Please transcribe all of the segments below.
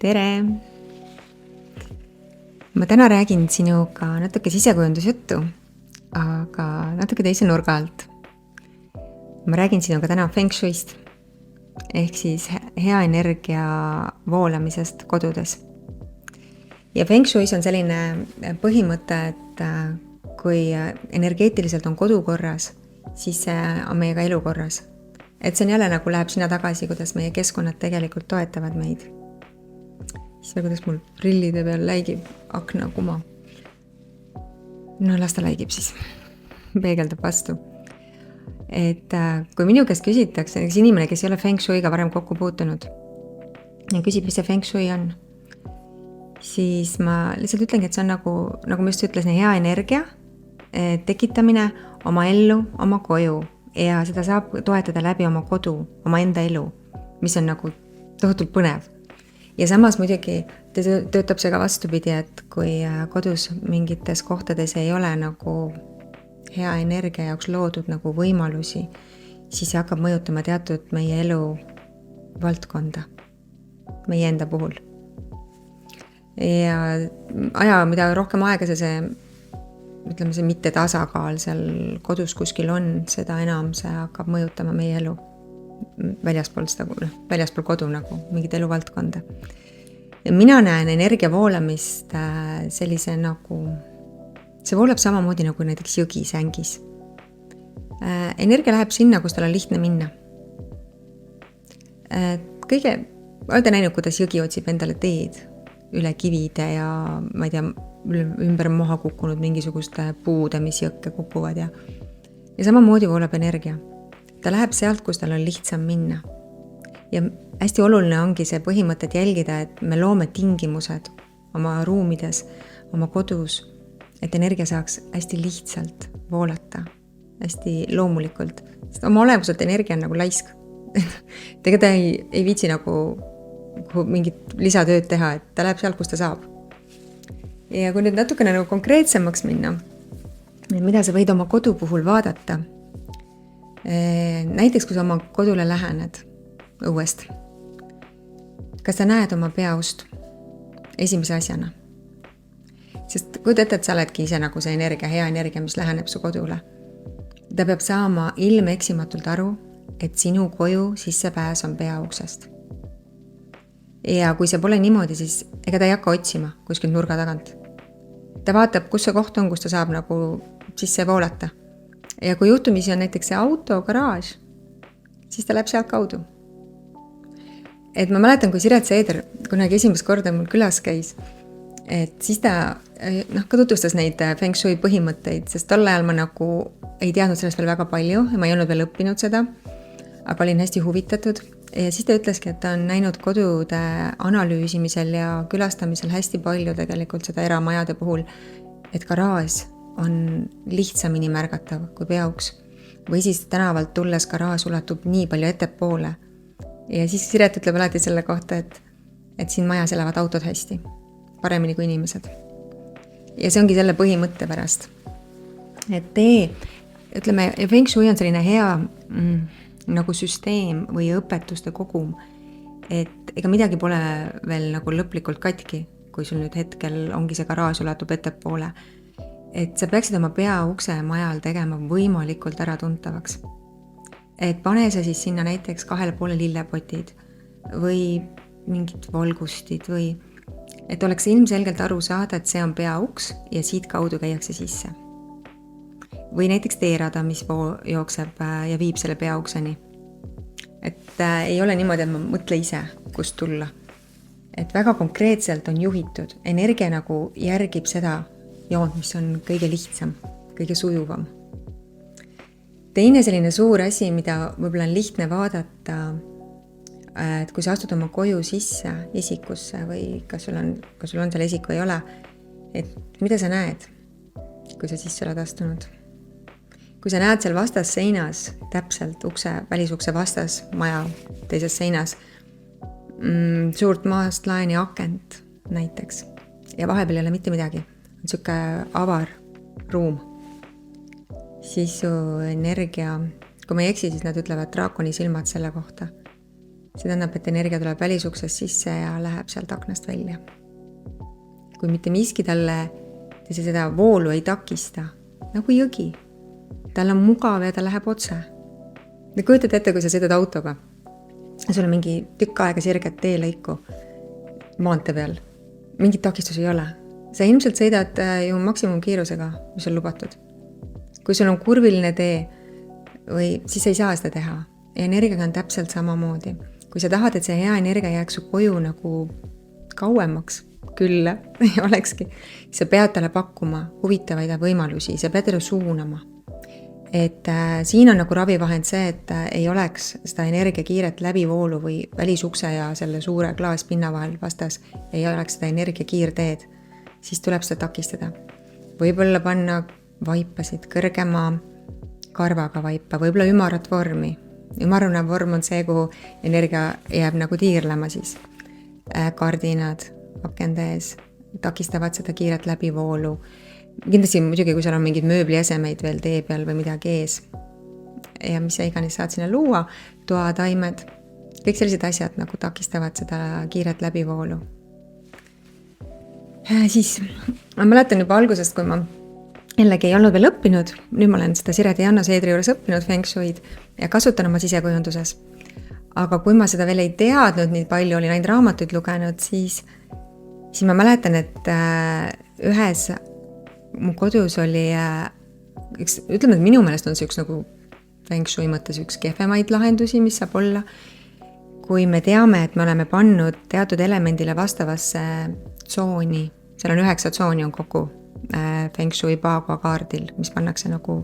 tere! Ma täna räägin sinuga natuke sisekujundusjuttu, aga natuke teise nurga alt. Ma räägin sinuga täna Feng Shui'st, ehk siis hea energia voolamisest kodudes. Ja Feng Shui's on selline põhimõte, et kui energeetiliselt on kodu korras, siis see on meie ka elu korras. Et see on jälle nagu läheb sinna tagasi, kuidas meie keskkonnad tegelikult toetavad meid. Siis kuidas mul prillide peal läigib akna kuma. No las ta läigib siis. Peegeldab vastu. Et kui minu käest küsitakse, näiteks inimene, kes ei ole Feng Shui'ga varem kokku puutunud ja küsib, mis see Feng Shui on, siis ma lihtsalt ütlengi, et see on nagu ma just ütlesin, hea energia tekitamine oma ellu, oma koju ja seda saab toetada läbi oma kodu, oma enda elu, mis on nagu tohutult põnev. Ja samas muidugi töötab see ka vastupidi, et kui kodus mingites kohtades ei ole nagu hea energia jaoks loodud nagu võimalusi, siis see hakkab mõjutama teatud meie elu valdkonda, meie enda puhul. Ja mida rohkem aega see mitte tasakaal seal kodus kuskil on, seda enam see hakkab mõjutama meie elu väljaspool kodu nagu mingit eluvaldkonda. Ja mina näen energia voolamist sellise nagu, see voolab samamoodi nagu näiteks jõgi sängis. Energia läheb sinna, kus tal on lihtne minna. Olete näinud, kuidas jõgi otsib endale teed üle kivide ja ma ei tea, ümber maha kukkunud mingisuguste puude, mis jõkke kukuvad ja samamoodi voolab energia. Ta läheb sealt, kus tal on lihtsam minna. Ja hästi oluline ongi see põhimõte, et jälgida, et me loome tingimused oma ruumides, oma kodus, et energia saaks hästi lihtsalt voolata, hästi loomulikult. Sest oma olemuselt energia on nagu laisk. Tega ta ei viitsi nagu mingit lisatööd teha, et ta läheb sealt, kus ta saab. Ja kui nüüd natukene nagu konkreetsemaks minna, mida sa võid oma kodu puhul vaadata, näiteks kui sa oma kodule lähened õuest, kas sa näed oma peaust esimese asjana? Sest kujuta ette, et sa oledki ise nagu see energia, hea energia, mis läheneb su kodule. Ta peab saama ilmeksimatult aru, et sinu koju sissepääs on peauksest. Ja kui see pole niimoodi, siis ega ta ei hakka otsima kuskil nurga tagant. Ta vaatab, kus see koht on, kus ta saab nagu sisse voolata. Ja kui juhtumisi on näiteks see auto, garaaž, siis ta läheb sealt kaudu. Et ma mäletan, kui Siret Seeder kunagi esimest korda mul külas käis, et siis ta ka tutvustas neid Feng Shui põhimõtteid, sest tol ajal ma nagu ei teadnud sellest veel väga palju ja ma ei olnud veel õppinud seda, aga olin hästi huvitatud. Ja siis ta ütleski, et ta on näinud kodude analüüsimisel ja külastamisel hästi palju tegelikult seda eramajade puhul, et garaaž on lihtsamini märgatav kui peauks. Või siis tänavalt tulles garaaž ulatub nii palju ettepoole. Ja siis Siret ütleb alati selle kohta, et siin majas elavad autod hästi, paremini kui inimesed. Ja see ongi selle põhimõtte pärast. Et Feng Shui on selline hea nagu süsteem või õpetuste kogum, et ega midagi pole veel nagu lõplikult katki, kui sul nüüd hetkel ongi see garaaž ulatub ettepoole. Et sa peaksid oma peaukse majal tegema võimalikult äratuntavaks. Et pane sa siis sinna näiteks 2,5 lillepotid või mingid valgustid või et oleks ilmselgelt aru saada, et see on peauks ja siit kaudu käiakse sisse. Või näiteks teerada, mis jookseb ja viib selle peaukseni. Et ei ole niimoodi, et ma mõtle ise, kust tulla. Et väga konkreetselt on juhitud. Energia nagu järgib seda joont, mis on kõige lihtsam, kõige sujuvam. Teine selline suur asi, mida võib-olla on lihtne vaadata, et kui sa astud oma koju sisse esikusse või kas sul on seal esik või ei ole, et mida sa näed, kui sa sisse oled astunud? Kui sa näed seal vastas seinas, täpselt välisukse vastas maja teises seinas, suurt maast laeni akent näiteks ja vahepeal ei ole mitte midagi, on siuke avar ruum, siis su energia, kui ma ei eksi, siis nad ütlevad draakoni silmad selle kohta, see tähendab, et energia tuleb välisuksest sisse ja läheb sealt aknast välja. kui mitte miski talle seda voolu ei takista, nagu jõgi, tal on mugav ja ta läheb otse. Kujutad ette, kui sa sõidad autoga, sul on mingi tükk aega sirget teelõiku maantee peal, mingit takistusi ei ole. Sa ilmselt sõidad ju maksimumkiirusega, mis on lubatud. Kui sul on kurviline tee, siis ei saa seda teha. Ja energiaga on täpselt samamoodi. Kui sa tahad, et see hea energia jääks su koju nagu kauemaks, küll ei olekski, sa pead talle pakkuma huvitavaid võimalusi, sa pead talle suunama. Et siin on nagu ravivahend see, et ei oleks seda energiakiiret läbivoolu või välisukse ja selle suure klaaspinna vahel vastas, ei oleks seda energiakiirteed, siis tuleb seda takistada. Võib-olla panna vaipasid, kõrgema karvaga vaipa, võib-olla ümarat vormi. Ümarune vorm on see, kuhu energia jääb nagu tiirlema siis. Kardinad akende ees takistavad seda kiiret läbivoolu. Kindlasti muidugi, kui seal on mingid mööbliesemeid veel tee peal või midagi ees. Ja mis sa iganes saad sinna luua, toataimed, kõik sellised asjad nagu takistavad seda kiiret läbivoolu. Siis ma mäletan juba algusest, kui ma jällegi ei olnud veel õppinud, nüüd ma olen seda Siret ja Janno Seedri juures õppinud Feng Shuid ja kasutan oma sisekujunduses. Aga kui ma seda veel ei teadnud nii palju, olin ainult raamatuid lugenud, siis ma mäletan, et ühes mu kodus oli, ütleme, et minu meelest on see üks nagu Feng Shui mõttes üks kehvemaid lahendusi, mis saab olla, kui me teame, et me oleme pannud teatud elemendile vastavasse tsooni, seal on 9 tsooni on kokku Feng Shui Bagua kaardil, mis pannakse nagu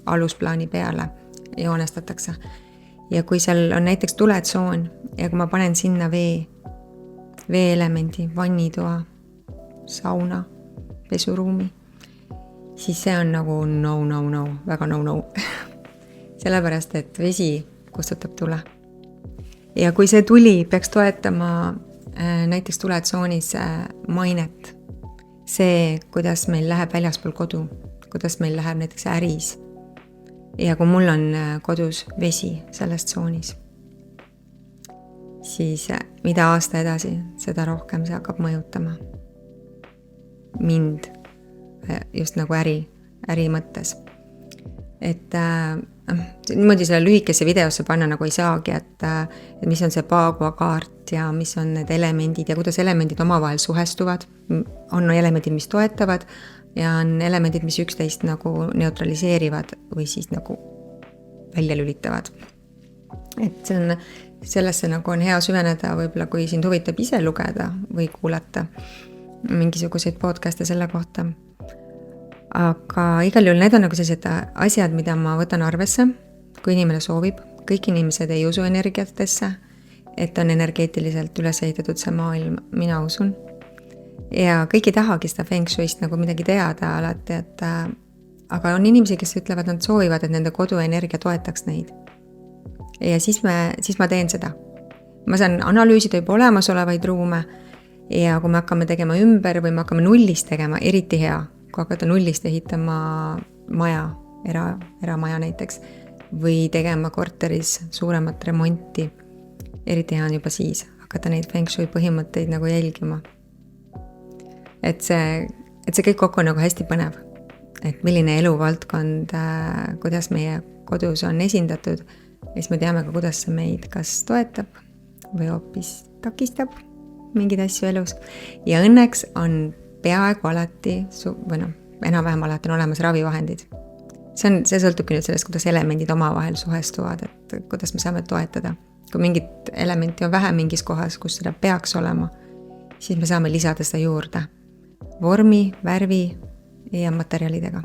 alusplaani peale, joonestatakse. Ja kui seal on näiteks tuletsoon ja kui ma panen sinna veeelemendi, vannitoa, sauna, pesuruumi, siis see on nagu no, väga no. Sellepärast, et vesi kustutab tule. Ja kui see tuli peaks toetama näiteks tuletsoonis mainet, see, kuidas meil läheb väljaspool kodu, kuidas meil läheb näiteks äris ja kui mul on kodus vesi selles tsoonis, siis mida aasta edasi, seda rohkem see hakkab mõjutama mind just nagu äri mõttes. Et niimoodi selle lühikese videosse panna nagu ei saagi, et mis on see Bagua kaart ja mis on need elemendid ja kuidas elemendid omavahel suhestuvad. On elemendid, mis toetavad ja on elemendid, mis üksteist nagu neutraliseerivad või siis nagu välja lülitavad. Et sellesse nagu on hea süveneda, võib-olla kui sind huvitab ise lugeda või kuulata mingisuguseid podcast'e selle kohta. Aga igal juhul need on nagu sellised asjad, mida ma võtan arvesse, kui inimene soovib. Kõik inimesed ei usu energiatesse, et on energeetiliselt üles ehitatud see maailm, mina usun. Ja kõik ei tahagi seda Feng Shuist nagu midagi teada alati, aga on inimesi, kes ütlevad, nad soovivad, et nende koduenergia toetaks neid. Ja siis ma teen seda. Ma saan analüüsida juba olemasolevaid ruume ja kui me hakkame tegema ümber või me hakkame nullist tegema, eriti hea, kui hakata nullist ehitama maja, eramaja näiteks, või tegema korteris suuremat remonti, eriti hea on juba siis hakata neid Feng Shui põhimõtteid nagu jälgima. Et see kõik kokku on nagu hästi põnev, et milline eluvaldkond, kuidas meie kodus on esindatud, ja siis me teame ka, kuidas see meid kas toetab või hoopis takistab mingeid asju elus. Ja õnneks on peaaegu alati, enam-vähem alati on olemas ravivahendid. See sõltubki nüüd sellest, kuidas elemendid omavahel suhestuvad, et kuidas me saame toetada. Kui mingit elementi on vähe mingis kohas, kus seda peaks olema, siis me saame lisada seda juurde. Vormi, värvi ja materjalidega.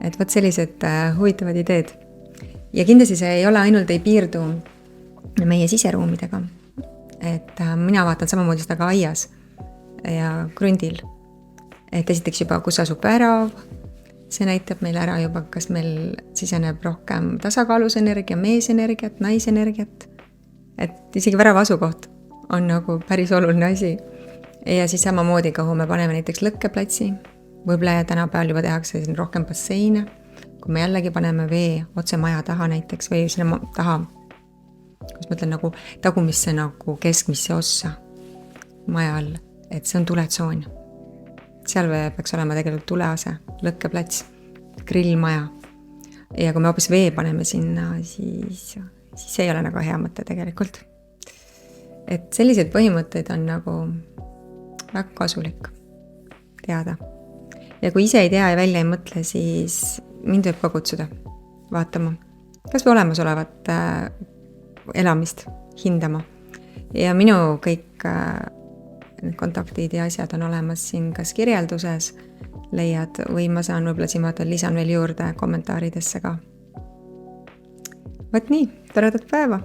Et võt sellised huvitavad ideed. Ja kindlasti see ei ole ainult ei piirdu meie siseruumidega. Et mina vaatan samamoodi seda ka aias ja krundil. Et esiteks juba, kus asub värav, see näitab meile ära juba, kas meil siseneb rohkem tasakaalus energia, meesenergiat, naisenergiat. Et isegi värava asukoht on nagu päris oluline asi. Ja siis samamoodi, kuhu me paneme näiteks lõkkeplatsi, võib-olla tänapäeval juba tehakse rohkem basseine, kui me jällegi paneme vee otse maja taha näiteks või sinna taha kus ma ütlen nagu tagumisse nagu keskmisse ossa maja all, et see on tuletsoon. Seal peaks olema tegelikult tulease, lõkkeplats, grillmaja. Ja kui me hoopis vee paneme sinna, siis ei ole nagu hea mõte tegelikult. Et sellised põhimõtteid on nagu väga kasulik teada. Ja kui ise ei tea ja välja ei mõtle, siis mind võib ka kutsuda vaatama, kas või olemasolevat elamist hindama. Ja minu kõik kontaktid ja asjad on olemas siin kas kirjelduses leiad või ma saan võib-olla siin lisan veel juurde kommentaaridesse ka. Võt nii, toredat päeva!